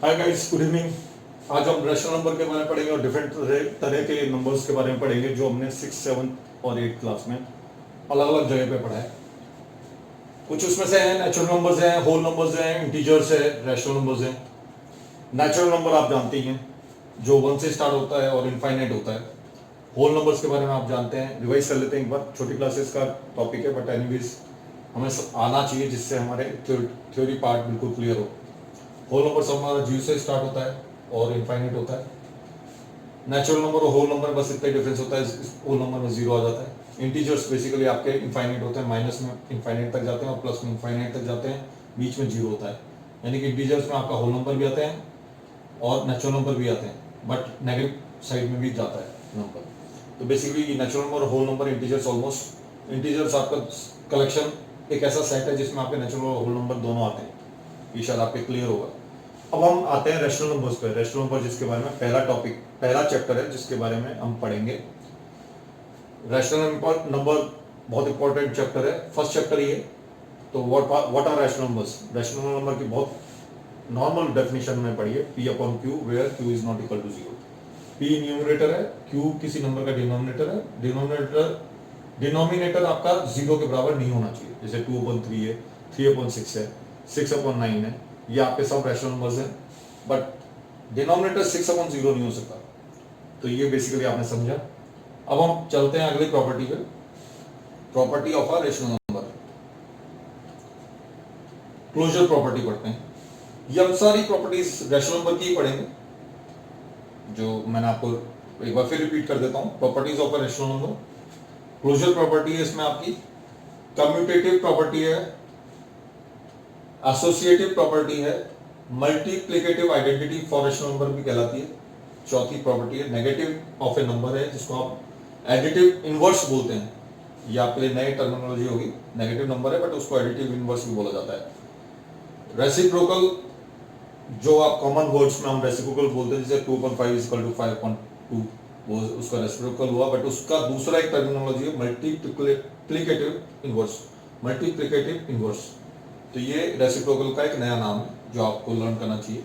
Hi guys, good evening. आज हम rational number के बारे में पढ़ेंगे और डिफरेंट तरह के नंबर्स के बारे में पढ़ेंगे जो हमने 6, 7 और 8 क्लास में अलग अलग जगह पे पढ़ा है। कुछ उसमें से हैं नेचुरल नंबर्स हैं, होल नंबर्स हैं, इंटीजर्स है, रैशनल नंबर्स हैं। नेचुरल नंबर आप जानते ही हैं, जो 1 से स्टार्ट होता है और इनफाइनाइट होता है। होल नंबर्स के बारे में आप जानते हैं, रिवाइज कर लेते हैं एक बार। छोटी क्लासेस का टॉपिक है, बट एनीवेज हमें आना चाहिए जिससे हमारे थ्योरी पार्ट बिल्कुल क्लियर हो। होल नंबर हमारा 0 से स्टार्ट होता है और इनफाइनाइट होता है। नेचुरल नंबर और होल नंबर बस इतना डिफरेंस होता है, होल नंबर में 0 आ जाता है। इंटीजर्स बेसिकली आपके इनफाइनाइट होते हैं, माइनस में इनफाइनाइट तक जाते हैं और प्लस में इनफाइनाइट तक जाते हैं, बीच में 0 होता है। यानी कि इंटीजर्स में आपका होल नंबर भी आते हैं और नेचुरल नंबर भी आते हैं, बट नेगेटिव साइड में भी जाता है नंबर। तो basically natural number, whole number, integers, almost integers आपका कलेक्शन एक ऐसा सेट है जिसमें आपके नेचुरल और होल नंबर दोनों आते हैं। ये शायद आपके क्लियर होगा। अब हम आते हैं रैशनल नंबर्स पे। रैशनल नंबर जिसके बारे में पहला टॉपिक, पहला चैप्टर है जिसके बारे में हम पढ़ेंगे। रैशनल नंबर बहुत इंपॉर्टेंट चैप्टर है, फर्स्ट चैप्टर ये। तो what are rational numbers? Rational number की बहुत नॉर्मल डेफिनेशन में पढ़िए, P upon Q where Q is not equal to 0। P numerator है, Q किसी नंबर का डिनोमिनेटर है। डिनोमिनेटर आपका 0 के बराबर नहीं होना चाहिए, जैसे 2/3 है, 3/6 है, 6/9 है, ये आपके सब रैशनल नंबर्स हैं, बट डिनोमिनेटर 6/0 नहीं हो सकता। तो ये बेसिकली आपने समझा। अब हम चलते हैं अगली प्रॉपर्टी पे, property of a rational number, closure property पढ़ते हैं। ये हम सारी प्रॉपर्टीज रैशनल नंबर की ही पढ़ेंगे, जो मैंने आपको एक बार फिर रिपीट कर देता हूं। Properties of a rational number, closure property है इसमें आपकी, कम्यूटेटिव प्रॉपर्टी है, एसोसिएटिव प्रॉपर्टी है, multiplicative identity for rational number भी कहलाती है। चौथी प्रॉपर्टी है नेगेटिव ऑफ ए नंबर है, जिसको आप एडिटिव इनवर्स बोलते हैं। ये आपके लिए नई टर्मिनोलॉजी होगी। नेगेटिव नंबर है बट उसको एडिटिव इनवर्स भी बोला जाता है। रेसिप्रोकल, जो आप कॉमन वर्ड्स में हम रेसिप्रोकल बोलते हैं, जैसे 2/5 इक्वल टू 5/2, वो उसका रेसिप्रोकल हुआ, बट उसका दूसरा एक टर्मिनोलॉजी है मल्टीप्लिकेटिव इनवर्स। मल्टीप्लिकेटिव इनवर्स, तो ये रेसिप्रोकल का एक नया नाम है जो आपको लर्न करना चाहिए।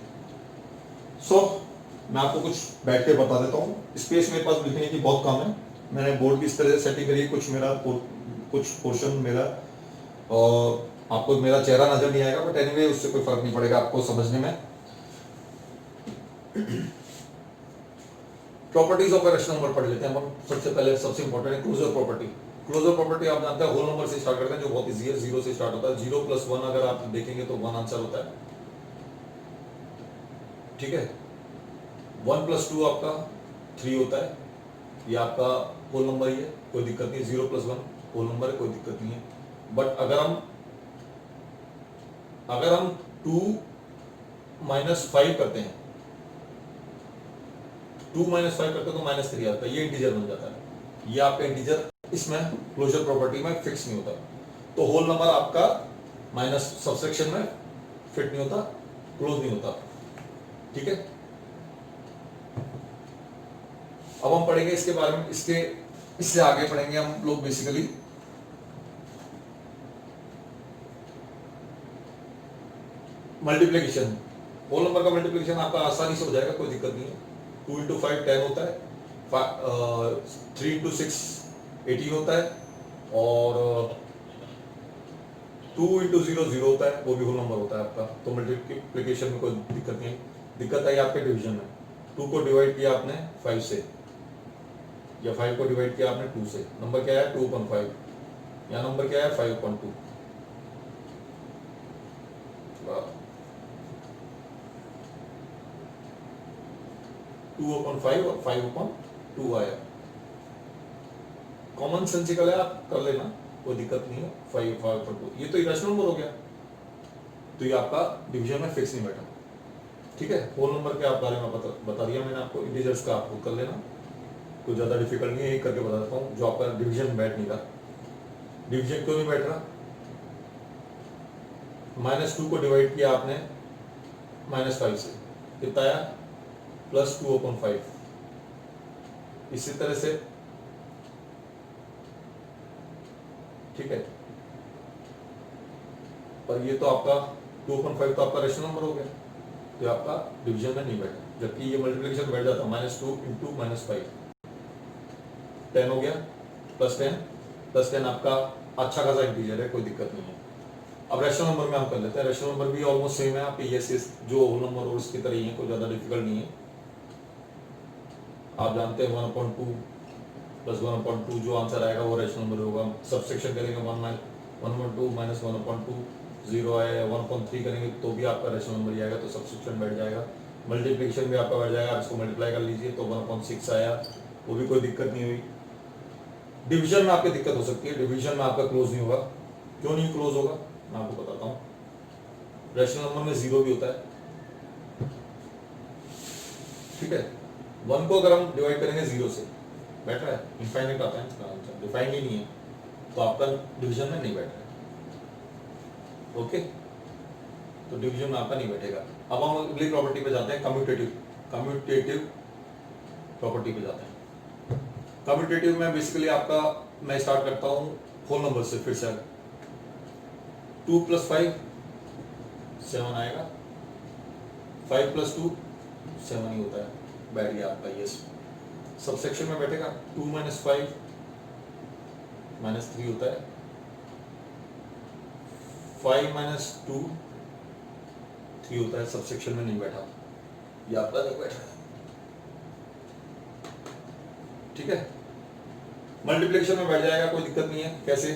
मैं आपको कुछ बैठ के बता देता हूँ। स्पेस मेरे पास लिखने की बहुत कम है, मैंने बोर्ड की इस तरह से सेटिंग करी है, कुछ पोर्शन मेरा, और आपको मेरा चेहरा नजर नहीं आएगा, बट एनीवे उससे कोई फर्क नहीं पड़ेगा आपको समझने में। प्रॉपर्टीज ऑफ रैशनल नंबर पढ़ लेते हैं हम। सबसे पहले सबसे इंपॉर्टेंट है क्लोजर प्रॉपर्टी। क्लोजर प्रॉपर्टी आप जानते हैं होल नंबर से स्टार्ट करते हैं, जो बहुत इजी है, 0 से स्टार्ट होता है। 0 + 1 अगर आप देखेंगे तो 1 आंसर होता है, ठीक है। 1 + 2 आपका 3 होता है, ये आपका होल नंबर ही है, कोई दिक्कत नहीं। 0 + 1 होल नंबर है, कोई दिक्कत नहीं है। बट अगर हम 2 - 5 करते हैं, 2 - 5 करते हैं तो -3 आता है, ये इंटीजर बन जाता है। ये आपका इंटीजर इसमें क्लोजर प्रॉपर्टी में फिक्स नहीं होता, तो होल नंबर आपका माइनस सबसेक्शन में फिट नहीं होता, क्लोज नहीं होता, ठीक है। अब हम पढ़ेंगे इसके बारे में, इससे आगे पढ़ेंगे हम लोग बेसिकली मल्टीप्लिकेशन। होल नंबर का मल्टीप्लिकेशन आपका आसानी से हो जाएगा, कोई दिक्कत नहीं है। 2 × 5 10 होता है, 3 × 6 18 होता है, और 2 × 0 0 होता है, वो भी होल नंबर होता है आपका। तो मल्टीप्लिकेशन में कोई दिक्कत नहीं है। दिक्कत आई आपके डिवीजन में। 2 को डिवाइड किया आपने 5 से, या 5 को डिवाइड किया आपने 2 से, नंबर क्या है 2/5, या नंबर क्या है 5/2। 2/5 और 5/2 आया। कॉमन सेंसिकल है, आप कर लेना, कोई दिक्कत नहीं है। 5/2 ये तो इरेशनल नंबर हो गया, तो ये आपका डिवीजन में फिक्स नहीं बैठा, ठीक है। होल नंबर के आप बारे में बता दिया मैंने आपको। इंटीजर्स का आप खुद कर लेना, कोई ज्यादा डिफिकल्ट नहीं है, एक करके बता देता हूँ। जो आपका डिवीजन में बैठ नहीं रहा, डिवीजन क्यों नहीं बैठ रहा? -2 को डिवाइड किया आपने -5 से, कितना आया +2/5। इसी तरह से, ठीक है। पर ये तो आपका 2/5 तो आपका रैशनल नंबर हो गया, तो आपका डिवीजन में नहीं बैठा, जबकि ये मल्टीप्लिकेशन बैठ जाता -2 इंटू -5, 10 हो गया, +10 आपका अच्छा खासा इंटीजर है, कोई दिक्कत नहीं है। अब रैशनल नंबर में हम कर लेते हैं। रैशनल नंबर भी ऑलमोस्ट सेम है, आपके ये जो होल नंबर और उसकी तरह ही है, कोई ज़्यादा डिफिकल्ट नहीं है। आप जानते हैं 1/2 + 1/2 जो आंसर आएगा वो रैशनल नंबर होगा। सब्सट्रैक्शन करेंगे 1/2 - 1/2 0 आया, 1/3 करेंगे तो भी आपका रैशनल नंबर ही आएगा, तो सब्सट्रैक्शन बैठ जाएगा। मल्टीप्लिकेशन भी आपका बैठ जाएगा, आप इसको मल्टीप्लाई कर लीजिए तो 1/6 आया, वो भी कोई दिक्कत नहीं हुई। डिवीजन में आपकी दिक्कत हो सकती है, डिवीजन में आपका क्लोज नहीं होगा। क्यों नहीं क्लोज होगा मैं आपको बताता हूँ। रैशनल नंबर में 0 भी होता है, ठीक है। 1 को अगर हम डिवाइड करेंगे 0 से, बैठ रहा है, इनफाइनाइट आता है इसका आंसर, डिफाइंड ही नहीं है, तो आपका डिवीजन में नहीं बैठ रहा है। ओके, तो डिवीजन में आपका नहीं बैठेगा। अब हम अगली प्रॉपर्टी पे जाते हैं, कम्यूटेटिव प्रॉपर्टी पे जाते हैं। कम्यूटेटिव में बेसिकली आपका, मैं स्टार्ट करता हूँ होल नंबर से फिर से। 2 + 5 7 आएगा, 5 + 2 7 ही होता है, बैठ गया आपका ये। सबसेक्शन में बैठेगा 2 - 5 -3 होता है, 5 - 2 3 होता है, सबसेक्शन में नहीं बैठा, ये आपका नहीं बैठा है, ठीक है। मल्टीप्लिकेशन में बैठ जाएगा, कोई दिक्कत नहीं है। कैसे?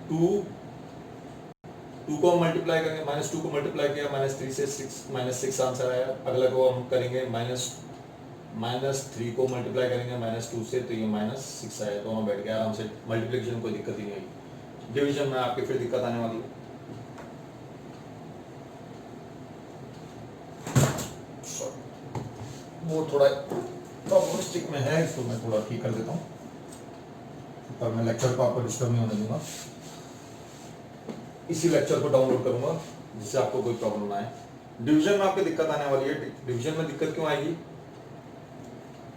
2 को हम मल्टीप्लाई करेंगे, -2 को मल्टीप्लाई किया, -3 से 6 आंसर आया। अगला को हम करेंगे -3 को मल्टीप्लाई करेंगे -2 से, तो ये -6 आया, तो हम बैठ गया आराम से। मल्टीप्लिकेशन कोई दिक्कत ही नहीं आई। डिवीजन में आपके फिर दिक्कत आने वाली है। वो थोड़ा प्रॉब्लमिस्टिक में है, इसको मैं थोड़ा ठीक कर देता हूँ, पर मैं लेक्चर को आपको डिस्टर्ब नहीं होने दूंगा। इसी लेक्चर को डाउनलोड करूंगा जिससे आपको कोई प्रॉब्लम ना आए। डिवीजन में आपको दिक्कत आने वाली है। डिवीजन में दिक्कत क्यों आएगी?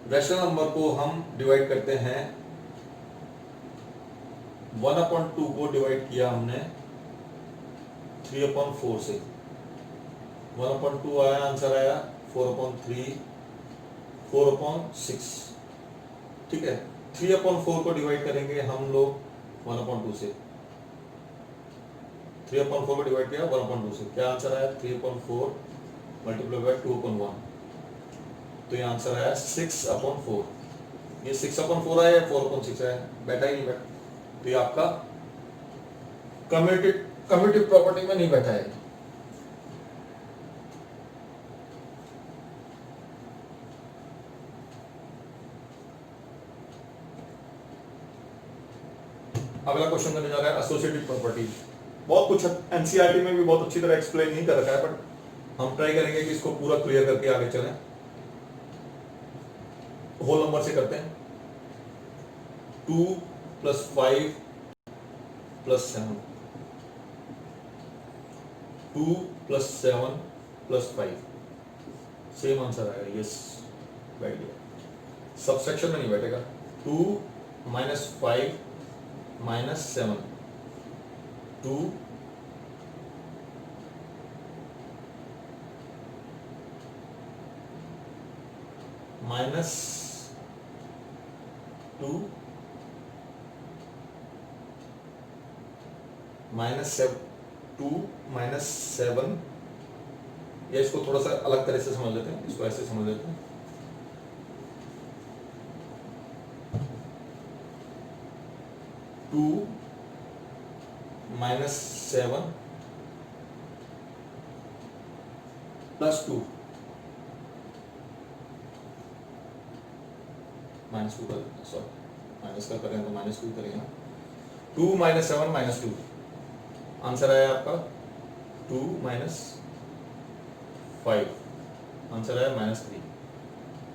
रैशनल नंबर को हम डिवाइड करते हैं, 1/2 को डिवाइड किया हमने 3/4 से, 1/2 आया, आंसर आया 4/3, 4/6, ठीक है। 3/4 को डिवाइड करेंगे हम लोग 1/2 से, 3/4 को डिवाइड किया 1/2 से, क्या आंसर आया? 3/4 मल्टीप्लाई बाय 2/1, तो ये आंसर आया 6/4। ये 6/4 आया, 4/6 आया, बैठा ही नहीं बैठा, तो ये आपका कम्यूटेटिव प्रॉपर्टी में नहीं बैठा है। अगला क्वेश्चन करने जा रहा है एसोसिएटिव प्रॉपर्टी। बहुत कुछ एनसीईआरटी में भी बहुत अच्छी तरह एक्सप्लेन नहीं कर रखा है, बट हम ट्राई करेंगे कि इसको पूरा क्लियर करके आगे चलें। होल नंबर से करते हैं। 2 + 5 + 7, 2 + 7 + 5, सेम आंसर आएगा, यस, बैठ गया। सबसेक्शन में नहीं बैठेगा। 2 - 5 - 7, 2 - 2 - 7, या इसको थोड़ा सा अलग तरह से समझ लेते हैं, इसको ऐसे समझ लेते हैं। 2 - 7 + 2, -2 कर देते हैं, सॉरी, माइनस का करें तो -2 करेंगे ना। 2 - 7 - 2, आंसर आया आपका 2 - 5, आंसर आया -3।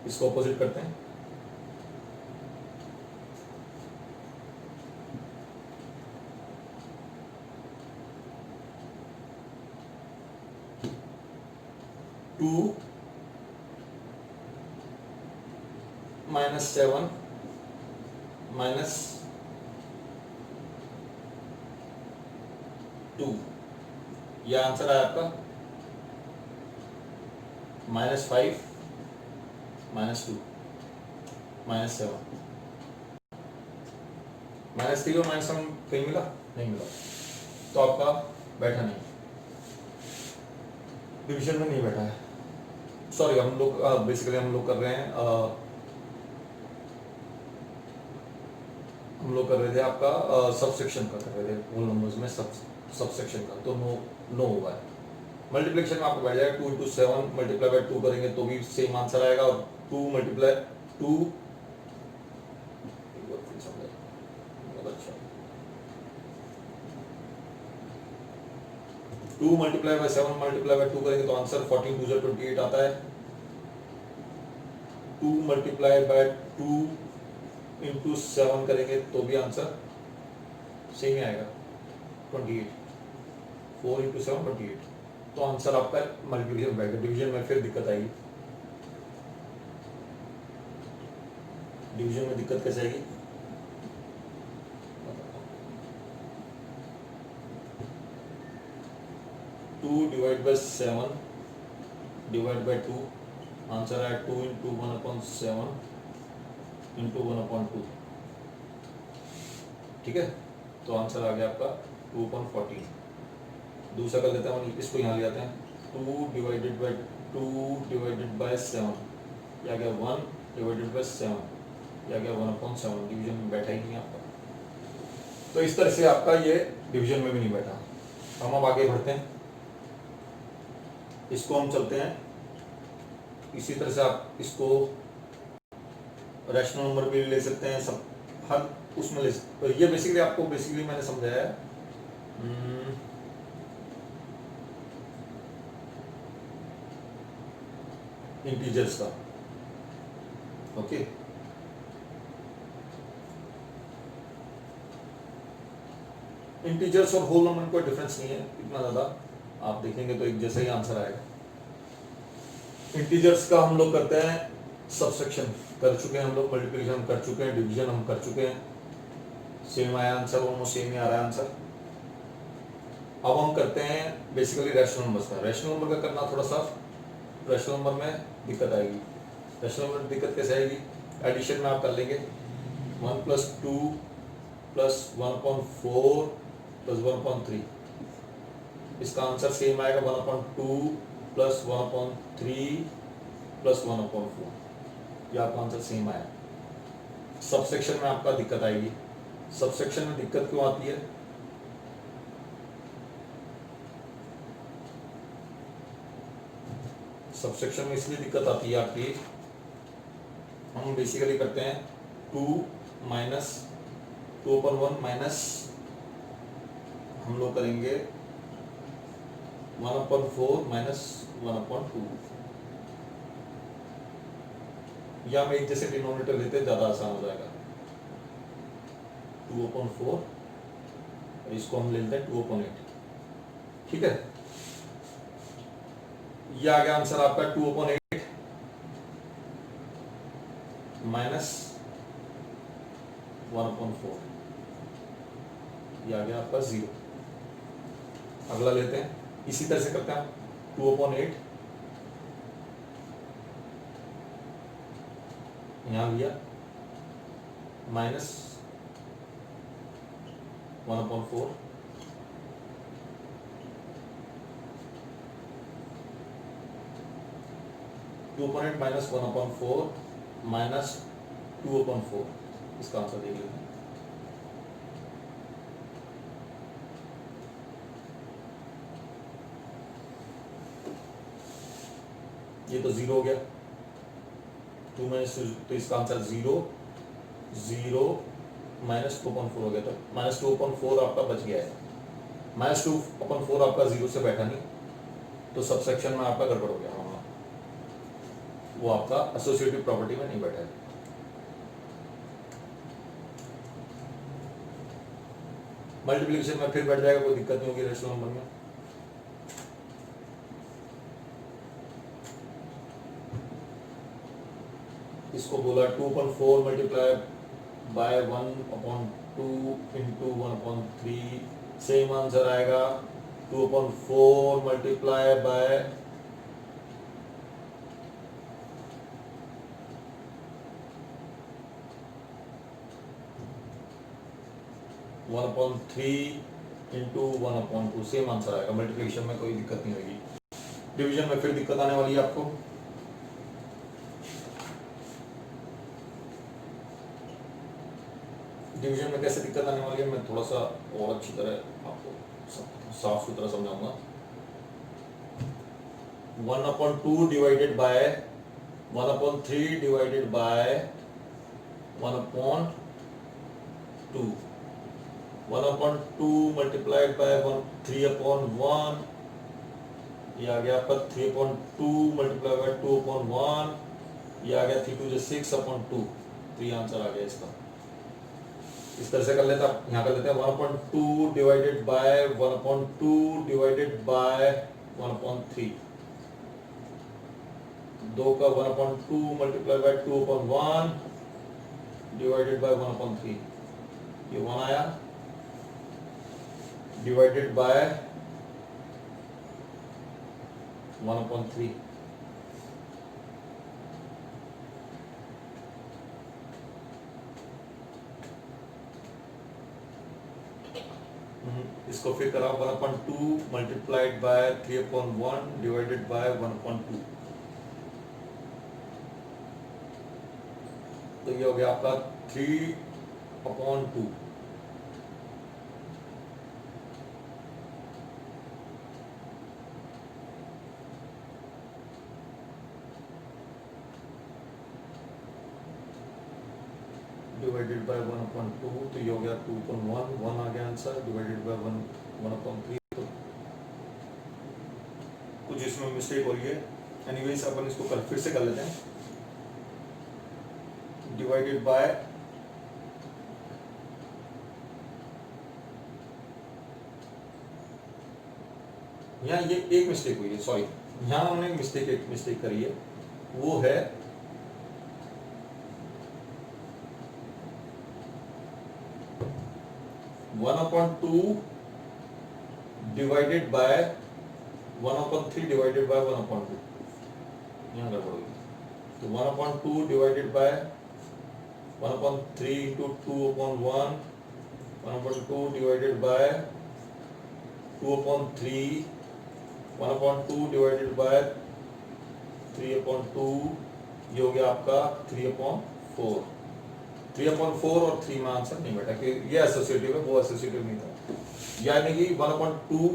इसको ऑपोजिट करते हैं। 2 - 7 - 2, यह आंसर है आपका -5 -2 -7 -3 और -7 कहीं मिला नहीं मिला, तो आपका बैठा नहीं, डिवीजन में नहीं बैठा है। सॉरी, हम लोग बेसिकली हम लोग कर रहे हैं हम लोग कर रहे थे आपका सबसेक्शन का कर रहे थे, होल नंबर्स में सबसेक्शन का, तो नो होगा। मल्टीप्लिकेशन में आपको बैठ जाएगा 2 × 7 मल्टीप्लाई बाय 2 करेंगे तो भी सेम आंसर आएगा, और 2 multiply 2 2 multiply by 7 multiply by 2 करेंगे तो आंसर 14 2 28 आता है। 2 मल्टीप्लाई बाय 2 इंटू 7 करेंगे तो भी आंसर सेम ही आएगा 28, 4 × 7 28, तो आंसर आपका मल्टीप्लिकेशन बैठेगा। डिवीजन में फिर दिक्कत आएगी, डिवीजन में दिक्कत कैसे आएगी, 2 divide by 7 divide by 2, answer है 2 × 1/7 × 1/2, ठीक है, तो आंसर आ गया आपका 2/14। दूसरा कर लेते हैं, इसको यहाँ ले आते हैं, 2 डिवाइडेड बाय 7, या गया 1 डिवाइडेड बाय 7, या गया 1/7, डिवीजन में बैठा ही नहीं आपका। तो इस तरह से आपका ये डिवीजन में भी नहीं बैठा। हम अब आगे बढ़ते हैं, इसको हम चलते हैं इसी तरह से, आप इसको रैशनल नंबर भी ले सकते हैं, सब हर उसमें ले सकते। तो ये बेसिकली आपको मैंने समझाया है इंटीजर्स का, ओके। इंटीजर्स और होल नंबर में कोई डिफरेंस नहीं है इतना ज़्यादा, आप देखेंगे तो एक जैसा ही आंसर आएगा। इंटीजर्स का हम लोग करते हैं सबसेक्शन, कर चुके हैं हम लोग, मल्टीप्लिकेशन हम कर चुके हैं, डिवीजन हम कर चुके हैं, सेम आया आंसर, ऑलमोस्ट सेम ही आ रहा है आंसर। अब हम करते हैं बेसिकली रैशनल नंबर्स का। रैशनल नंबर का करना थोड़ा सा, रैशनल नंबर में दिक्कत आएगी। रैशनल नंबर में दिक्कत कैसे आएगी, एडिशन में आप कर लेंगे 1 + 2 + 1/4 + 1/3, इसका आंसर सेम आएगा 1/2 + 1/3 + 1/4, ये आपका आंसर सेम आया। सबसेक्शन में आपका दिक्कत आएगी। सबसेक्शन में दिक्कत क्यों आती है, सबसेक्शन में इसलिए दिक्कत आती है आपकी, हम बेसिकली करते हैं 2 - 2/1 माइनस, हम लोग करेंगे 1/4 माइनस 1/2, या हम एक जैसे डिनोमिनेटर लेते हैं, ज़्यादा आसान हो जाएगा। 2/4, इसको हम ले लेते हैं 2/8, ठीक है। ये आ गया आंसर आपका 2/8 माइनस 1/4, ये आ गया आपका 0। अगला लेते हैं, इसी तरह से करते हैं 2/8, यहां लिया माइनस 1/4, माइनस 1/4 माइनस 2/4, इसका आंसर देख लेते हैं। ये तो 0 हो गया, 2 माइनस, तो इसका आंसर 0 0 माइनस 2/4 हो गया, तो माइनस 2/4 आपका बच गया है। माइनस 2/4 आपका 0 से बैठा नहीं, तो सबसेक्शन में आपका गड़बड़ हो गया, वो आपका एसोसिएटिव प्रॉपर्टी में नहीं बैठा है। मल्टीप्लिकेशन में फिर बैठ जाएगा, कोई दिक्कत नहीं होगी रेशनल नंबर में। इसको बोला 2/4 multiply by 1/2 into 1/3 same answer आएगा 2/4 multiply by 1/3 into 1/2 same answer आएगा। मल्टीप्लिकेशन में कोई दिक्कत नहीं होगी। डिवीजन में फिर दिक्कत आने वाली है आपको। डिवीजन में कैसे दिक्कत आने वाली है मैं थोड़ा सा और अच्छी तरह आपको साफ सुथरा समझाऊंगा। 1/2 divided by 1/3 divided by 1/2 1/2 multiplied by 3/1 ये आ गया आपका 3/2 मल्टीप्लाई बाय 2/1 ये आ गया 3 2 6/2 तो ये आंसर आ गया इसका। इस तरह से कर लेते हैं, यहाँ कर लेते हैं 1/2 डिवाइडेड बाय 1/2 डिवाइडेड बाय 1/3 2 का 1/2 मल्टीप्लाई बाय 2/1 डिवाइडेड बाय 1/3 ये 1 आया डिवाइडेड बाय 1/3 इसको फिर करा 1/2 मल्टीप्लाइड बाय 3/1 डिवाइडेड बाय 1/2 तो ये हो गया आपका 3/2 डिवाइडेड बाय 1/2 तो ये हो गया 2/1 1 आ गया आंसर डिवाइडेड बाय 1/3 तो कुछ इसमें मिस्टेक हो रही है। एनीवेज अपन इसको फिर से कर लेते हैं। डिवाइडेड बाय यहाँ ये एक मिस्टेक हुई है, सॉरी यहाँ हमने एक मिस्टेक करी है, वो है 1/2 डिवाइडेड बाय 1/3 डिवाइडेड बाय 1/2 यहाँ गड़बड़ होगी। तो 1/2 divided by 1/3 into 2/1 1/2 divided by 2/3 1/2 divided by 3/2 ये हो गया आपका 3/4 3/4 और 3 में आंसर नहीं बैठा कि ये एसोसिएटिव है, वो एसोसिएटिव नहीं था। यानी कि 1/2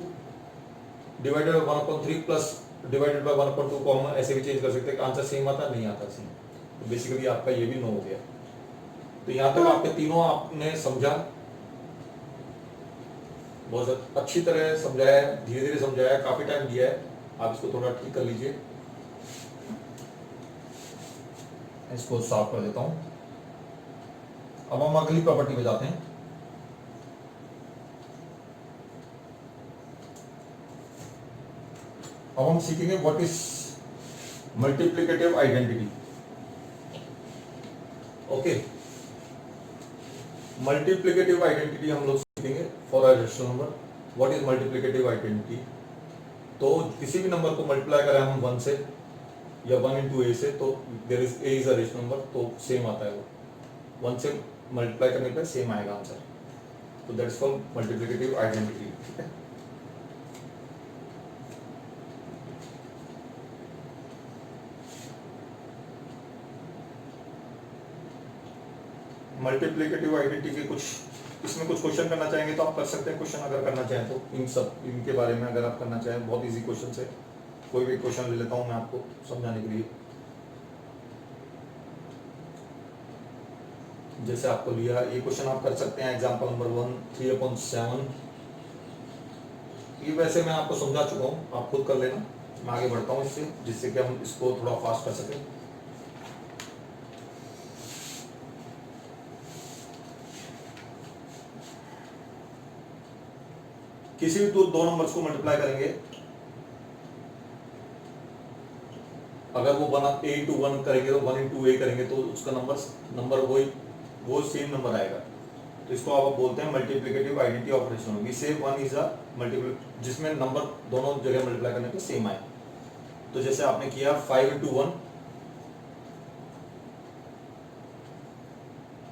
divided by 1/3 plus divided by 1/2 को हम ऐसे भी चेंज कर सकते हैं कि आंसर सेम आता नहीं आता सेम। तो बेसिकली आपका ये भी नो हो गया। तो यहाँ तक आपके तीनों आपने समझा, बहुत अच्छी तरह समझाया, धीरे धीरे समझाया, काफी टाइम दिया है। आप इसको थोड़ा ठीक कर लीजिए। इसको साफ कर देता हूं। अब हम अगली प्रॉपर्टी पे जाते हैं। अब हम सीखेंगे what is multiplicative identity. Okay, multiplicative identity हम लोग सीखेंगे for a rational number. What is multiplicative identity? तो किसी भी नंबर को मल्टीप्लाई करें हम 1 से या 1 इंटू ए से, तो there is a is a rational number, तो सेम आता है वो 1 से मल्टीप्लाई करने पर सेम आएगा आंसर। तो that is called multiplicative identity. ठीक है, मल्टीप्लिकेटिव आइडेंटिटी के कुछ इसमें कुछ क्वेश्चन करना चाहेंगे तो आप कर सकते हैं। क्वेश्चन अगर करना चाहें तो इनके बारे में अगर आप करना चाहें, बहुत इजी क्वेश्चन है। कोई भी क्वेश्चन ले लेता हूं मैं आपको समझाने के लिए। जैसे आपको लिया ये क्वेश्चन आप कर सकते हैं। Example number 1 3/7। ये वैसे मैं आपको समझा चुका हूं, आप खुद कर लेना। मैं आगे बढ़ता हूं इससे, जिससे कि हम इसको थोड़ा फास्ट कर सकें। किसी भी दो नंबर्स को मल्टीप्लाई करेंगे, अगर वो 1 a इंटू 1 करेंगे तो 1 इंटू ए करेंगे तो उसका नंबर वो सेम नंबर आएगा। तो इसको आप बोलते हैं मल्टीप्लिकेटिव आइडेंटिटी ऑपरेशन होगी। से 1 इज अ मल्टीपल, जिसमें नंबर दोनों जगह मल्टीप्लाई करने पे सेम आए। तो जैसे आपने किया 5 into 1,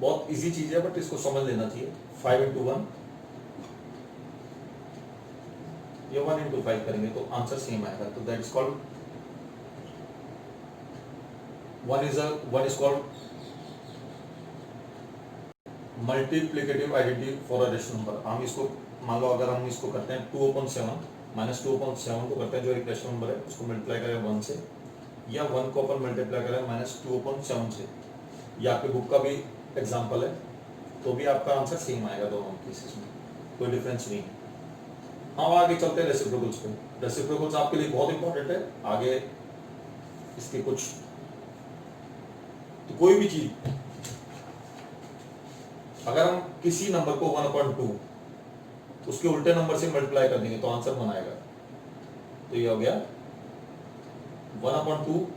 बहुत इजी चीज है बट इसको समझ लेना चाहिए। 5 into 1 या 1 into 5 करेंगे तो आंसर सेम आएगा। तो that is called one is called multiplicative identity for a rational number. हम इसको मान लो अगर हम इसको करते हैं 2/7 माइनस 2/7 को करते हैं जो एक रेशनल नंबर है उसको मल्टीप्लाई करें 1 से, या 1 को अपन मल्टीप्लाई करें -2/7 से, या आपके बुक का भी एग्जांपल है, तो भी आपका आंसर सेम आएगा दोनों केसेस में, कोई डिफरेंस नहीं है। हम आगे चलते हैं रेसिप्रोकल्स पे। रेसिप्रोकल्स आपके लिए बहुत इंपॉर्टेंट है। आगे इसके कुछ, तो कोई भी चीज अगर हम किसी नंबर को 1/2 उसके उल्टे नंबर से मल्टीप्लाई कर देंगे तो आंसर 1 आएगा। तो ये हो गया 1/2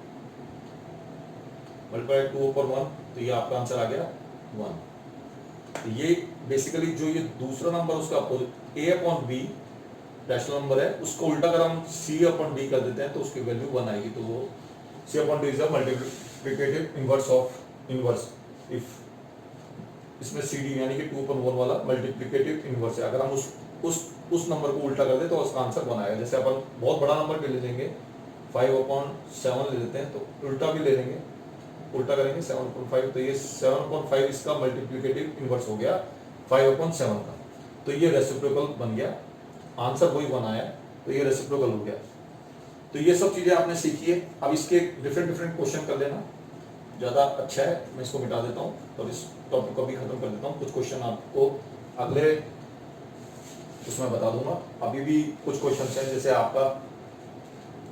मल्टीप्लाई 2/1, तो ये आपका आंसर आ गया 1। तो ये बेसिकली जो ये दूसरा नंबर उसका अपोजिट a/b रैशनल नंबर है, उसको उल्टा अगर हम c/d कर देते हैं तो उसकी वैल्यू 1 आएगी। तो वो c/d is a multiplicative inverse of inverse. If इसमें cd यानी कि 2/1 वाला मल्टीप्लिकेटिव इनवर्स है, अगर हम उस नंबर को उल्टा कर दे तो उसका आंसर 1 आएगा। जैसे अपन बहुत बड़ा नंबर ले लेंगे 5/7 ले लेते हैं, तो उल्टा भी ले लेंगे, उल्टा करेंगे 7/5, तो ये 7/5 इसका मल्टीप्लिकेटिव इनवर्स हो गया 5/7 का। तो ये रेसिप्रोकल बन गया, आंसर वही 1 आया, तो ये रेसिप्रोकल हो गया। तो ये सब चीजें आपने सीखी है। अब इसके डिफरेंट क्वेश्चन कर लेना, ज्यादा अच्छा है। मैं इसको मिटा देता हूँ और इस टॉपिक को भी खत्म कर देता हूँ। कुछ क्वेश्चन आपको अगले उसमें बता दूंगा। अभी भी कुछ क्वेश्चन हैं, जैसे आपका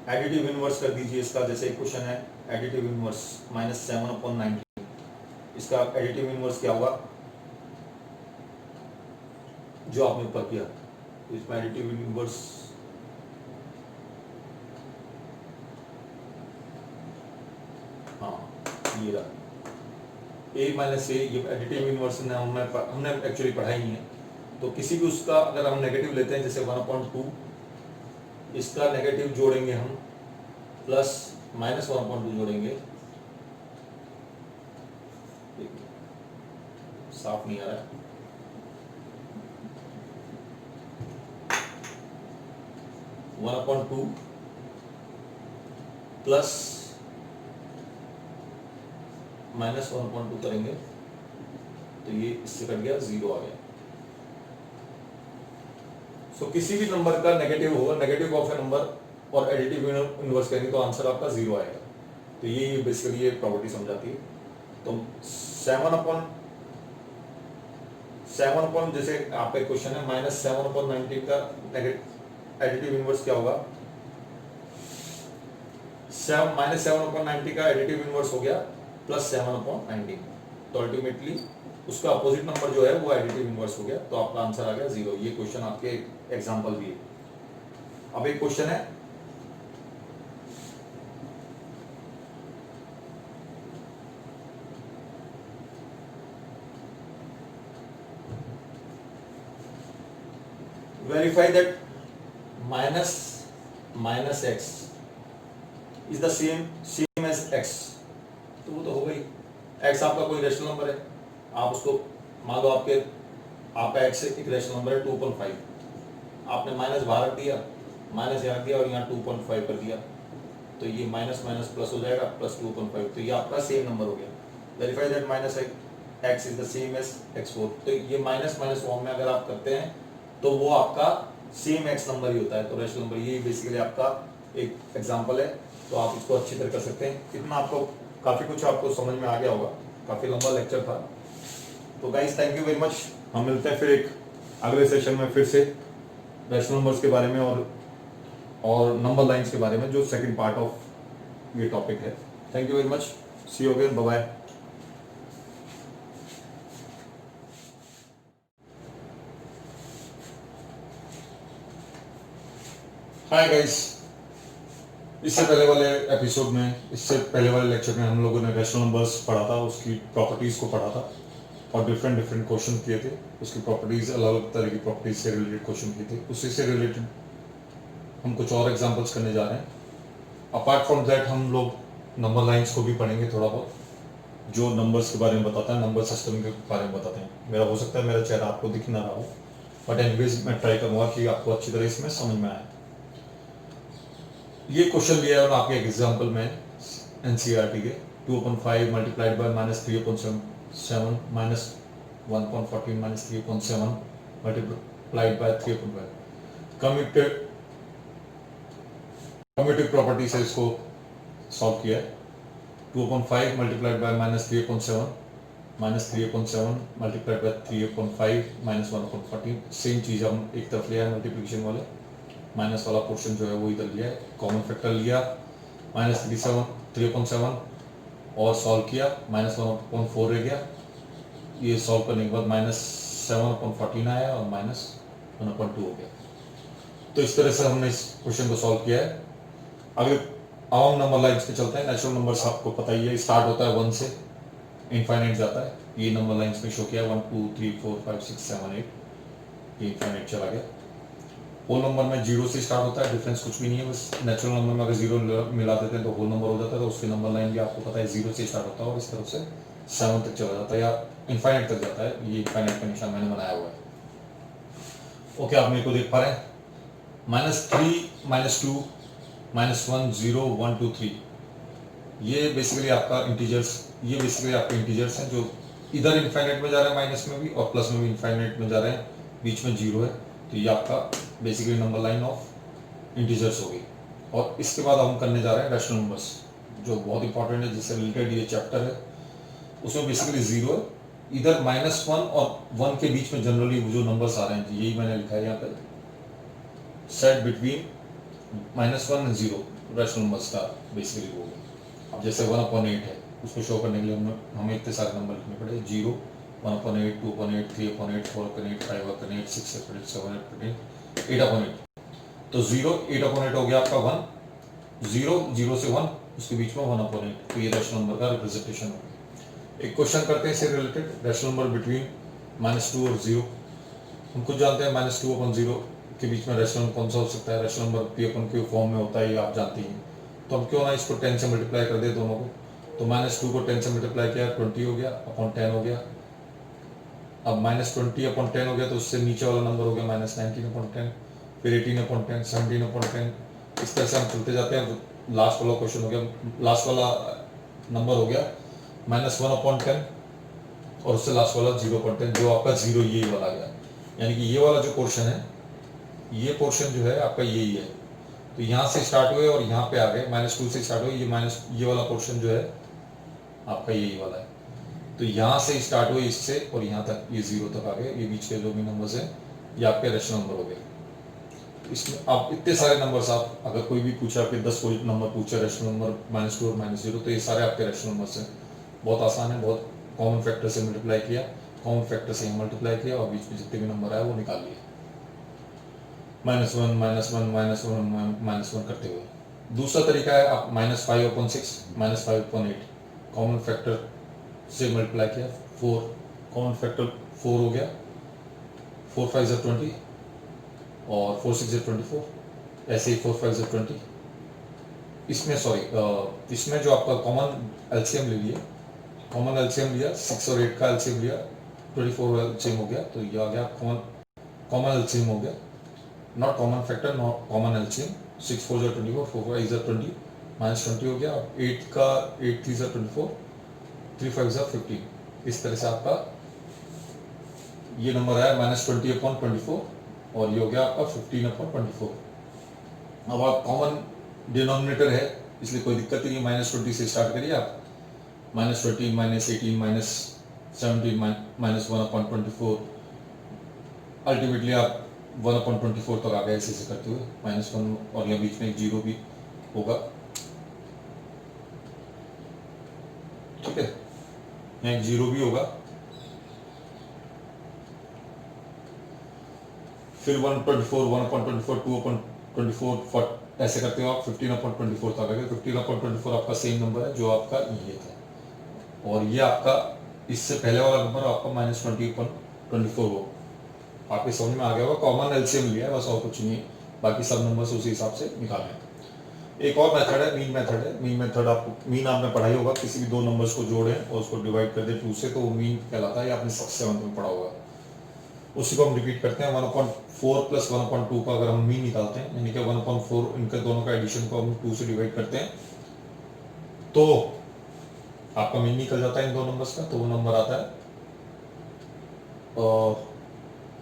एडिटिव इनवर्स कर दीजिए इसका। जैसे एक क्वेश्चन है एडिटिव इनवर्स -7/19, इसका एडिटिव इनवर्स क्या होगा जो आपने ऊपर किया। इसमें एडिटिव इनवर्स ये रहा a-a, ये एडिटिव इनवर्स हमने एक्चुअली पढ़ाई नहीं है। तो किसी भी उसका अगर हम नेगेटिव लेते हैं, जैसे 1/2, इसका नेगेटिव जोड़ेंगे हम प्लस -1/2 जोड़ेंगे, साफ नहीं आ रहा है, (1/2) प्लस -1/2 करेंगे तो ये इससे कट गया, 0 आ गया। सो किसी भी नंबर का नेगेटिव होगा, नेगेटिव ऑफ ए नंबर और एडिटिव इनवर्स करेंगे तो आंसर आपका 0 आएगा। तो ये बेसिकली ये प्रॉपर्टी समझाती है। तो 7/7 जैसे आपका क्वेश्चन है -7/19 का एडिटिव इनवर्स क्या होगा, -7/19 का एडिटिव इनवर्स हो गया +7/19। तो अल्टीमेटली उसका अपोजिट नंबर जो है वो एडिटिव इनवर्स हो गया, तो आपका आंसर आ गया 0। ये क्वेश्चन आपके एग्जांपल भी है। अब एक क्वेश्चन है verify that minus x is the same as x। तो वो तो हो गई, x आपका कोई रेशनल नंबर है, आप उसको मान लो आपका x एक रेशनल नंबर है 2/5, आपने माइनस बाहर रख दिया, माइनस यहाँ रख दिया और यहाँ 2/5 कर दिया, तो ये माइनस माइनस प्लस हो जाएगा +2/5, तो ये आपका सेम नंबर हो गया। Verify that -x is the same as x4। तो ये माइनस फॉर्म में अगर आप करते हैं तो वो आपका सेम x नंबर ही होता है, तो रेशनल नंबर। ये बेसिकली आपका एक एग्जांपल है, तो आप इसको अच्छी तरह कर सकते हैं। इतना आपको काफी कुछ आपको समझ में आ गया होगा, काफी लंबा लेक्चर था। तो guys thank you very much. हम मिलते हैं फिर एक अगले सेशन में, फिर से रैशनल नंबर्स के बारे में और नंबर लाइंस के बारे में, जो सेकंड पार्ट ऑफ ये टॉपिक है। Thank you very much, see you again, bye bye. Hi guys, इससे पहले वाले एपिसोड में, इससे पहले वाले लेक्चर में हम लोगों ने रैशनल नंबर्स पढ़ा था, उसकी प्रॉपर्टीज को पढ़ा था। और डिफरेंट डिफरेंट क्वेश्चन किए थे, उसकी प्रॉपर्टीज अलग अलग तरह की प्रॉपर्टीज से रिलेटेड क्वेश्चन किए थे। उसी से रिलेटेड हम कुछ और एग्जांपल्स करने जा रहे हैं। अपार्ट फ्रॉम दैट हम लोग नंबर लाइंस को भी पढ़ेंगे थोड़ा बहुत, जो नंबर्स के बारे में बताता है, नंबर सिस्टम के बारे में बताते हैं। मेरा हो सकता है मेरा चेहरा आपको दिख ना रहा हो, बट एनीवेज मैं ट्राई करूंगा कि आपको अच्छी तरह इसमें समझ में आए। ये क्वेश्चन लिया है आपके एग्जाम्पल में एनसीईआरटी के, 2/5 multiplied by -3/7 minus 1/14 minus 3/7 multiplied by 3/5। Commutative property से इसको सॉल्व किया है। 2/5 multiplied by -3/7 -3/7 multiplied by 3/5 minus 1/14। Same चीज हम एक तरफ लिया है मल्टीप्लिकेशन वाले, माइनस वाला पोर्शन जो है वो इधर लिया है, कॉमन फैक्टर लिया -3/7 और सॉल्व किया, -1/4 रह गया। ये सॉल्व करने के बाद -7/14 आया और -1/2 हो गया। तो इस तरह से हमने इस क्वेश्चन को सॉल्व किया है। अगर अब हम नंबर लाइन्स पे चलते हैं। नेचुरल नंबर्स आपको पता ही है, स्टार्ट होता है 1 से इनफाइनाइट जाता है। ये नंबर लाइन्स में शो किया 1 2 3 4 5 6 7 8, ये इनफाइनाइट चला गया। होल नंबर में 0 से स्टार्ट होता है, डिफरेंस कुछ भी नहीं है, बस नेचुरल नंबर में अगर 0 मिला देते हैं तो होल नंबर हो जाता है। तो उसके नंबर लाइन भी आपको पता है 0 से स्टार्ट होता है और इस तरफ से 7 तक चला जाता है या इनफाइनाइट तक जाता है। ये इनफाइनाइट का निशान मैंने बनाया हुआ है। ओके, आप मेरे को देख पा रहे हैं। -3 -2 -1 0 1 2 3, ये बेसिकली आपका इंटीजर्स, ये बेसिकली आपके इंटीजर्स हैं जो इधर इनफाइनाइट में जा रहे हैं माइनस में भी और प्लस में भी इनफाइनाइट में जा रहे हैं, बीच में 0 है। तो ये आपका basically number line of integers होगी। और इसके बाद हम करने जा रहे हैं रैशनल नंबर्स, जो बहुत इंपॉर्टेंट है, जिससे रिलेटेड ये चैप्टर है। उसमें बेसिकली 0 है, इधर -1 और 1 के बीच में जनरली जो नंबर्स आ रहे हैं, यही मैंने लिखा है यहाँ पे, सेट बिटवीन -1 और 0 रैशनल नंबर्स का बेसिकली वो है। अब जैसे 1/8 है, उसको शो करने के लिए हमें इतने सारे नंबर लिखने पड़े, 0 1/8 2/8 3/8 4/8 5/8 6/8 7/8 8/8। तो 0 8/8 हो गया आपका 1, 0 से 1, उसके बीच में 1/8। तो ये रैशनल नंबर का रिप्रेजेंटेशन हो गया। एक क्वेश्चन करते हैं इससे रिलेटेड, रैशनल नंबर बिटवीन -2 और 0। हम खुद जानते हैं -2/0 के बीच में रैशनल नंबर कौन सा हो सकता है। रैशनल नंबर P/Q फॉर्म में होता है, ये आप जानते हैं। तो हम क्यों ना इसको 10 से मल्टीप्लाई कर दे दोनों को। तो -2 को 10 से मल्टीप्लाई किया 20 हो गया अपॉन 10 हो गया। अब -20/10 हो गया तो उससे नीचे वाला नंबर हो गया -19/10, फिर 18/10 17/10। इस तरह से हम चलते जाते हैं। लास्ट वाला क्वेश्चन हो गया, लास्ट वाला नंबर हो गया -1/10 और उससे लास्ट वाला 0/10, जो आपका 0 ये वाला आ गया। यानी कि ये वाला जो पोर्शन है, ये पोर्शन जो है आपका यही है। तो यहाँ से स्टार्ट हुए और यहाँ पे आ गए, -2 से स्टार्ट हुए, ये वाला पोर्शन जो है आपका यही वाला है। तो यहाँ से स्टार्ट हुए इससे और यहाँ तक, ये 0 तक आ गए। ये बीच के जो भी नंबर्स हैं ये आपके रैशनल नंबर हो गए। इसमें आप इतने सारे नंबर्स, आप अगर कोई भी पूछा कि 10 कोई नंबर पूछा रैशनल नंबर -2 और -0, तो ये सारे आपके रैशनल नंबर्स हैं। बहुत आसान है, बहुत कॉमन फैक्टर से मल्टीप्लाई किया, कॉमन फैक्टर से मल्टीप्लाई किया और बीच में जितने भी नंबर आए वो निकाल लिए, -1 -1 -1 -1 करते हुए। दूसरा तरीका है, आप -5/6 -5/8 कॉमन फैक्टर से मल्टीप्लाई किया, 4 कॉमन फैक्टर 4 हो गया, 4 5 = 20 और 4 6 = 24, ऐसे ही 4 5 = 20। इसमें इसमें जो आपका कॉमन एलसीएम ले लिया, कॉमन एलसीएम लिया 6 और 8 का एलसीएम लिया, 24 एलसीएम हो गया। तो ये आ गया कॉमन एलसीएम हो गया, not common factor, not common LCM. 6 4 = 24, 4 5 = 20, -20 हो गया। 8 का 8 3 = 24, 3 5 = 15। इस तरह से आपका ये नंबर आया -20/24 और ये हो गया आपका 15/24। अब आप कॉमन डिनोमिनेटर है इसलिए कोई दिक्कत नहीं है, -20 से स्टार्ट करिए आप, -20 -18 -17 -1/24, अल्टीमेटली आप 1/24 तक आ गए ऐसे करते हुए, -1 और यहाँ बीच में एक 0 भी होगा, ठीक है, यहाँ एक 0 भी होगा। फिर 1/24 1/24 2/24 ऐसे करते हो आप 15/24 तक आ गए। 15/24 आपका सेम नंबर है जो आपका ये था और ये आपका इससे पहले वाला नंबर आपका -20/24 हो। आपके समझ में आ गया होगा, कॉमन एलसीएम लिया है बस, और कुछ नहीं है, बाकी सब नंबर्स उसी हिसाब से निकाले हैं। एक और मेथड है, मीन मेथड है। मीन मेथड आपको, मीन आपने पढ़ा ही होगा, किसी भी दो नंबर्स को जोड़ें और उसको डिवाइड कर दे 2 से, तो वो मीन कहलाता है, ये आपने 7th में पढ़ा होगा। उसी को हम रिपीट करते हैं। 1/4 प्लस 1/2 का अगर हम मीन निकालते हैं, यानी कि 1/4 इनके दोनों का एडिशन को हम 2 से डिवाइड करते हैं, तो आपका मीन निकल जाता है इन दो नंबर्स का। तो वो नंबर आता है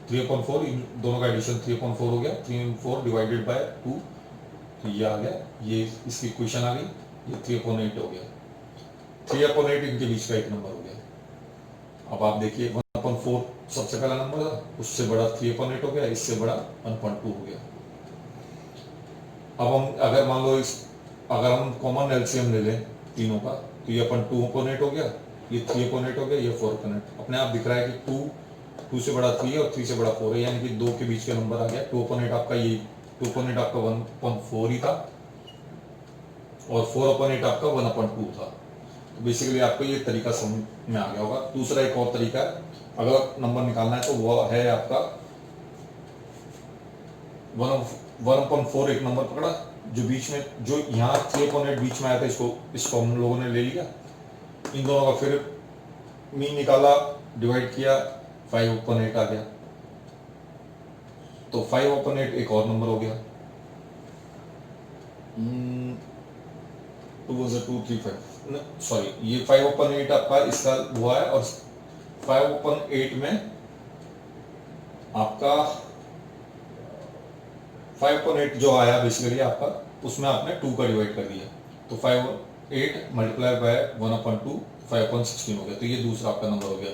3/4, इन दोनों का एडिशन 3/4 हो गया। 3/4 डिवाइडेड बाय 2, तो ये आ गया, ये इसकी इक्वेशन आ गई, ये 3/8 हो गया। 3/8 इनके बीच का एक नंबर हो गया। अब आप देखिए 1/4 सबसे पहला नंबर था, उससे बड़ा 3/8 हो गया, इससे बड़ा 1/2 हो गया। अब हम अगर मान लो अगर हम कॉमन एलसीएम ले लें तीनों का, तो ये 2/8 हो गया, ये 3/8 हो गया, ये 4/8। अपने आप दिख रहा है कि 2 से बड़ा 3 है और 3 से बड़ा 4 है, यानी कि 2 के बीच का नंबर आ गया। 2/8 आपका, ये 2/8 आपका 1/4 ही था, और 4/8 आपका 1/2 था। तो बेसिकली आपको ये तरीका समझ में आ गया होगा। दूसरा एक और तरीका है, अगर नंबर निकालना है, तो वो है आपका 1/4। एक नंबर पकड़ा जो बीच में, जो यहाँ 3/8 बीच में आया था, इसको हम लोगों ने ले लिया, इन दोनों का फिर मीन निकाला, डिवाइड किया, 5/8 आ गया। तो 5/8 एक और नंबर हो गया। 2 3 5, सॉरी, ये 5/8 आपका इसका हुआ है, और 5/8 में आपका 5/8 जो आया बेसिकली आपका, उसमें आपने 2 का डिवाइड कर दिया, तो 5/8 मल्टीप्लाई बाय 1/2, 5/16 हो गया। तो ये दूसरा आपका नंबर हो गया।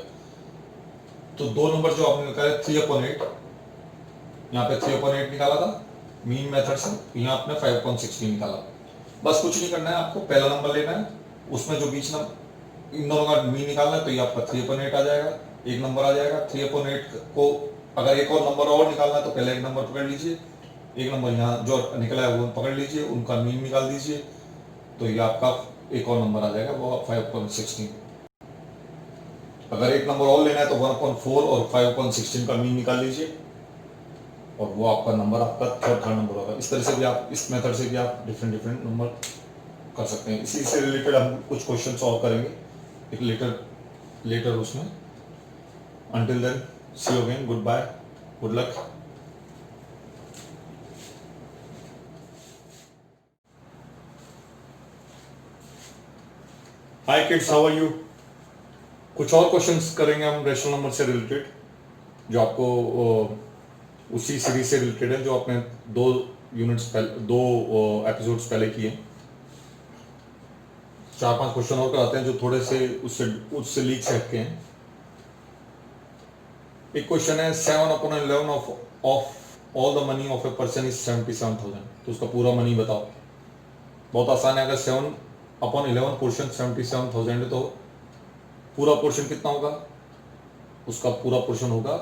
तो दो नंबर जो आपने निकाले 3/8, यहाँ पे 3/8 निकाला था मीन मेथड से, यहाँ आपने 5/16 निकाला। बस कुछ नहीं करना है, आपको पहला नंबर लेना है, उसमें जो बीच नंबर, इन दोनों का मीन निकालना है, तो ये आपका 3/8 आ जाएगा, एक नंबर आ जाएगा। 3/8 को अगर एक और नंबर और निकालना है, तो पहले एक नंबर पकड़ लीजिए, एक नंबर यहाँ जो निकला है वो पकड़ लीजिए, उनका मीन निकाल दीजिए, तो ये आपका एक और नंबर आ जाएगा, वो 5/16। अगर एक नंबर और लेना है, तो 1/4 और 5/16 का मीन निकाल लीजिए, और वो आपका नंबर, आपका थर्ड नंबर होगा। इस तरह से भी आप, इस मेथड से भी आप डिफरेंट नंबर कर सकते हैं। इसी से रिलेटेड हम कुछ क्वेश्चन सॉल्व करेंगे एक लेटर उसमें। Until then, see you again, good bye, good luck. Hi kids, how are you. कुछ और क्वेश्चंस करेंगे हम रेशनल नंबर से रिलेटेड, जो आपको उसी सीरीज से रिलेटेड है, जो आपने 2 यूनिट्स पहले, 2 एपिसोड्स पहले किए। 4-5 क्वेश्चन और कराते हैं जो थोड़े से उससे लीक से हटके हैं। एक क्वेश्चन है 7/11 of all the money of a person is 77,000, तो उसका पूरा मनी बताओ। बहुत आसान है, अगर 7/11 पोर्शन 77,000 है, तो पूरा पोर्शन कितना होगा, उसका पूरा पोर्शन होगा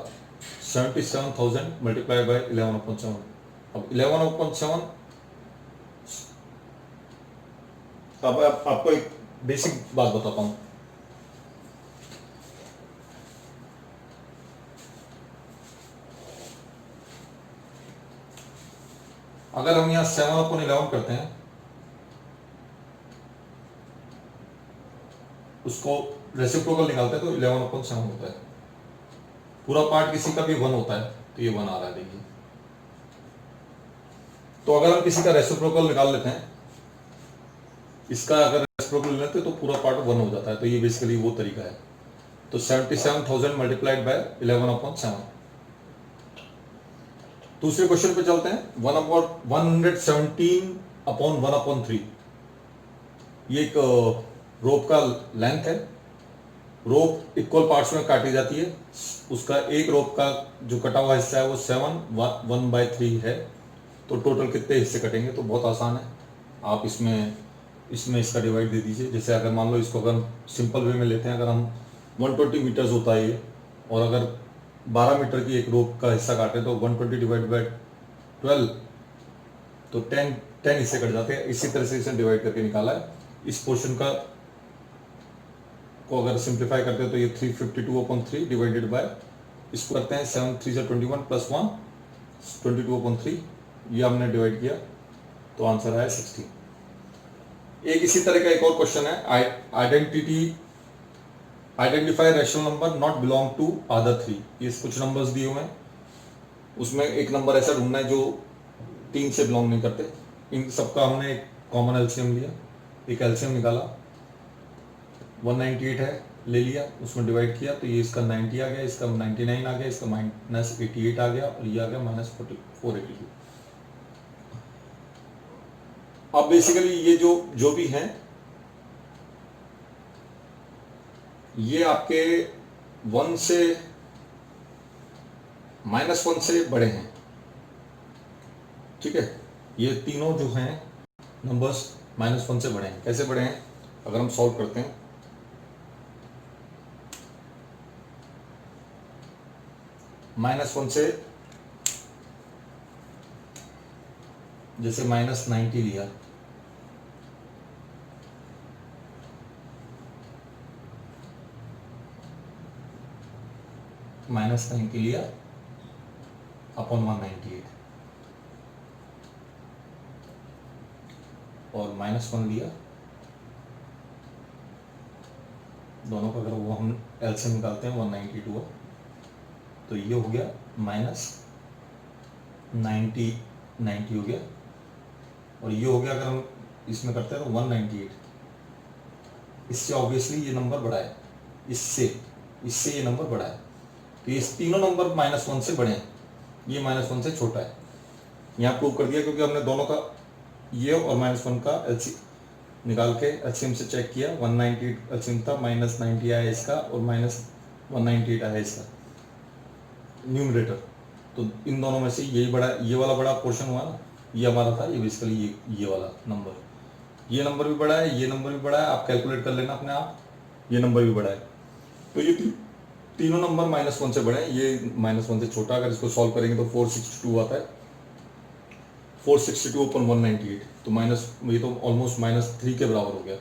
77,000 मल्टीप्लाई बाय 11/7। अब 11/7, अब आपको एक बेसिक बात बताता हूं। अगर हम यहां 7/11 करते हैं, उसको रेसिप्रोकल निकालते हैं, तो 11/7 होता है। पूरा पार्ट किसी का भी 1 होता है, तो ये 1 आ रहा है, देखिए। तो अगर हम किसी का रेसिप्रोकल निकाल लेते हैं, इसका अगर रेसिप्रोकल लेते हैं, तो पूरा पार्ट 1 हो जाता है। तो ये बेसिकली वो तरीका है। तो 77,000 मल्टीप्लाइड बाय 11/7। दूसरे क्वेश्चन पे चलते हैं। 117/1/3, ये एक रोप का लेंथ है। रोप इक्वल पार्ट्स में काटी जाती है, उसका एक रोप का जो कटा हुआ हिस्सा है वो 7/1/3 है। तो टोटल कितने हिस्से कटेंगे, तो बहुत आसान है, आप इसमें इसका डिवाइड दे दीजिए। जैसे अगर मान लो इसको अगर हम सिंपल वे में लेते हैं, अगर हम 120 मीटर्स होता है ये, और अगर 12 मीटर की एक रोप का हिस्सा काटें, तो 120 डिवाइड बाय 12, तो 10 हिस्से कट जाते हैं। इसी तरह से इसे डिवाइड करके निकाला है। इस पोर्शन का को अगर सिंप्लीफाई करते हैं तो ये 352/3 डिवाइडेड बाय, इसको करते हैं 7 3 21 प्लस 1 22/3, ये हमने डिवाइड किया तो आंसर आया 16। एक इसी तरह का एक और क्वेश्चन है, identify rational number not belong to other 3। ये कुछ नंबर्स दिए हुए हैं, उसमें एक नंबर ऐसा ढूंढना है जो 3 से बिलोंग नहीं करते। इन सबका हमने एक कॉमन एलसीएम लिया, एक एलसीएम निकाला, 198 है, ले लिया, उसमें डिवाइड किया तो ये इसका 90 आ गया, इसका 99 आ गया, इसका -88 आ गया और ये आ गया -482। अब बेसिकली ये जो भी हैं ये आपके 1 से -1 से बड़े हैं, ठीक है। ये तीनों जो हैं नंबर्स -1 से बड़े हैं। कैसे बड़े हैं, अगर हम सॉल्व करते हैं -1 से, जैसे -90 लिया, -90 लिया अपॉन 198 और -1 लिया, दोनों का अगर वो हम एलसीएम निकालते हैं 192 तो ये हो गया -90 हो गया और ये हो गया, अगर हम इसमें करते हैं तो 198। इससे ऑब्वियसली ये नंबर बड़ा है, इससे ये नंबर बड़ा है, तो ये तीनों नंबर -1 से बड़े हैं, ये -1 से छोटा है। यहाँ प्रूव कर दिया क्योंकि हमने दोनों का ये और -1 का एलसीएम निकाल के एलसीएम से चेक किया, 198 एलसीएम था, -90 आया इसका और -198 आया इसका न्यूमरेटर। तो इन दोनों में से यही बड़ा, ये वाला बड़ा पोर्शन हुआ ना, ये हमारा था, ये बेसिकली ये वाला नंबर, ये नंबर भी बड़ा है, ये नंबर भी बड़ा है, आप कैलकुलेट कर लेना अपने आप, ये नंबर भी बड़ा है। तो ये तीनों नंबर -1 से बड़े हैं, ये -1 से छोटा। अगर इसको सॉल्व करेंगे तो 462 आता है, 462/198, तो ये तो ऑलमोस्ट -3 के बराबर हो गया।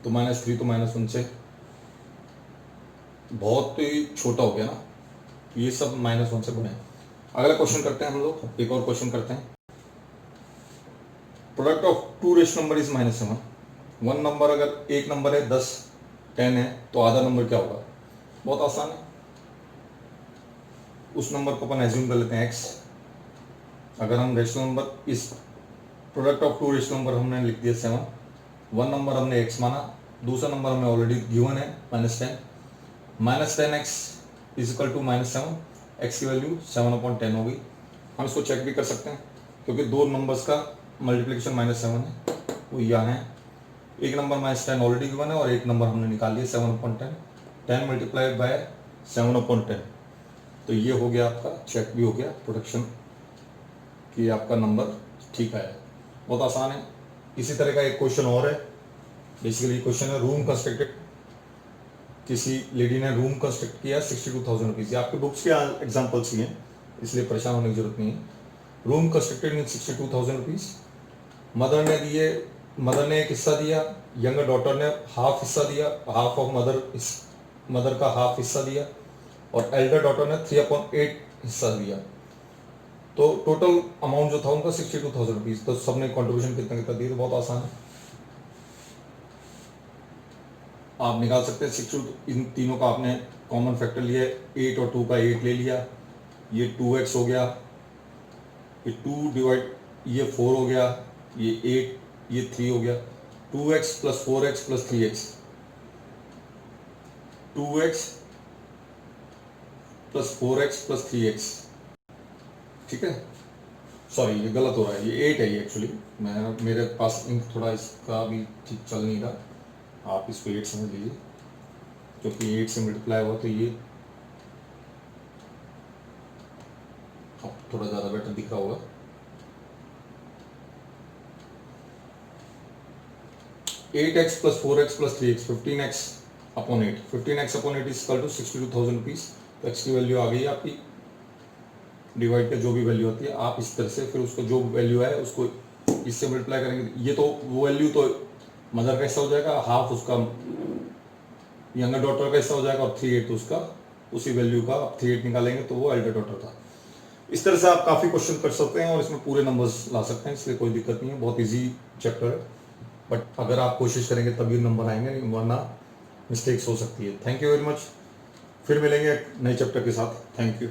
तो -3 तो -1 से बहुत ही छोटा हो गया ना, ये सब -1 से बड़े हैं। अगला क्वेश्चन करते हैं हम लोग, एक और क्वेश्चन करते हैं। Product of 2 rational number is -7। One number, अगर एक नंबर है 10 10 है तो आधा नंबर क्या होगा? बहुत आसान है, उस नंबर को अपन एज्यूम कर लेते हैं x। अगर हम रेशनल नंबर, इस प्रोडक्ट ऑफ 2 रेशनल नंबर हमने लिख दिया 7, वन नंबर हमने x माना, दूसरा नंबर हमें ऑलरेडी गिवन है -10, -10x is equal to -7, x की वैल्यू 7/10 हो गई। हम इसको चेक भी कर सकते हैं क्योंकि दो नंबर्स का मल्टीप्लिकेशन -7 है, वो यहाँ है। एक नंबर -10 ऑलरेडी गिवन है और एक नंबर हमने निकाल लिया 7/10, 10 मल्टीप्लाइड बाय 7/10, तो ये हो गया आपका, चेक भी हो गया प्रोडक्शन कि आपका नंबर ठीक आया। बहुत आसान है। इसी तरह का एक क्वेश्चन और है, बेसिकली क्वेश्चन है रूम कंस्ट्रक्टेड, किसी लेडी ने रूम कंस्ट्रक्ट किया 62,000 रुपीज़। आपके बुक्स के एग्जाम्पल्स ही हैं इसलिए परेशान होने की जरूरत नहीं है। Room constructed mean 62,000 rupees. Mother ने एक हिस्सा दिया, यंगर डॉटर ने हाफ हिस्सा दिया, हाफ ऑफ मदर का हाफ हिस्सा दिया, और एल्डर डॉटर ने 3/8 हिस्सा दिया। तो टोटल अमाउंट जो था उनका 62,000 रुपीज़। तो सबने कंट्रीब्यूशन कितना कितना दिया, तो बहुत आसान है, आप निकाल सकते हैं। 62, इन तीनों का आपने कॉमन फैक्टर लिया, 8 और 2 का 8 ले लिया, ये 2x हो गया, ये 2 डिवाइड, ये 4 हो गया, ये 8, ये 3 हो गया। 2x + 4x + 3x, 2x + 4x + 3x, ठीक है। सॉरी ये गलत हो रहा है, ये 8 है ये एक्चुअली, मेरे पास इंक थोड़ा इसका भी ठीक चल नहीं रहा, आप इसको 8 समझ लीजिए क्योंकि 8 से मल्टीप्लाई हुआ तो ये अब थोड़ा ज़्यादा बेटर दिख रहा होगा। 8x + 4x + 3x, 15x/8, 15x/8 is equal to 62,000 rupees. तो x की वैल्यू आ गई आपकी, डिवाइड का जो भी वैल्यू होती है आप इस तरह से, फिर उसको जो वैल्यू है उसको इससे मल्टीप्लाई करेंगे। ये तो वो वैल्यू तो मदर का हिस्सा हो जाएगा, हाफ उसका यंगर डॉटर का हिस्सा हो जाएगा और 3/8 उसका उसी वैल्यू का आप 3/8 निकालेंगे तो वो एल्डर डॉटर था। इस तरह से आप काफ़ी क्वेश्चन कर सकते हैं और इसमें पूरे नंबर्स ला सकते हैं, इसलिए कोई दिक्कत नहीं है, बहुत इजी चैप्टर है। बट अगर आप कोशिश करेंगे तभी नंबर आएंगे, नहीं वरना मिस्टेक्स हो सकती है। थैंक यू वेरी मच, फिर मिलेंगे एक नए चैप्टर के साथ। Thank you.